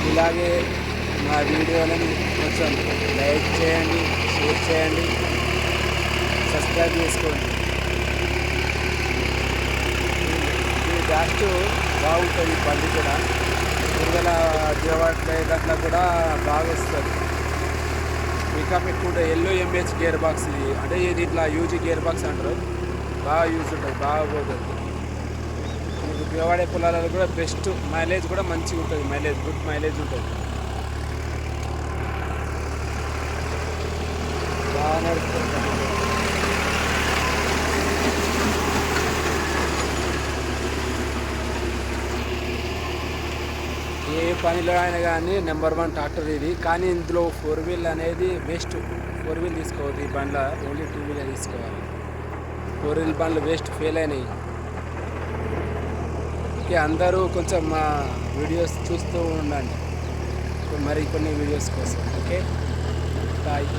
ఇలాగే మా వీడియోలను కొంచెం లైక్ చేయండి, షేర్ చేయండి, సబ్స్క్రైబ్ చేసుకోండి. ఈ డాస్ట్ బాగుంటుంది, బండి కూడా కూరగాయల దిగబట్టే దాంట్లో కూడా బాగా వస్తుంది. పికప్ ఎక్కువ ఉంటుంది. LOMH గేర్ బాక్స్ ఇది, అంటే ఇది ఇట్లా యూజీ గేర్ బాక్స్ అంటారు. బాగా యూజ్ ఉంటుంది, బాగా పోతుంది. మీకు దిగబడే పొలాలలో కూడా బెస్ట్, మైలేజ్ కూడా మంచిగా ఉంటుంది, మైలేజ్ గుడ్ మైలేజ్ ఉంటుంది. బాగా నడుస్తుంది. ఏ పనిలో అయినా కానీ నెంబర్ 1 ట్రాక్టర్ ఇది. కానీ ఇందులో 4 వీల్ అనేది వేస్ట్. 4 వీల్ తీసుకోవద్దు ఈ బండ్ల, ఓన్లీ 2 వీలే తీసుకోవాలి. 4 వీల్ బండ్లు వేస్ట్, ఫెయిల్ అయినాయి. ఓకే, అందరూ కొంచెం మా వీడియోస్ చూస్తూ ఉండండి మరి కొన్ని వీడియోస్ కోసం. Okay, bye.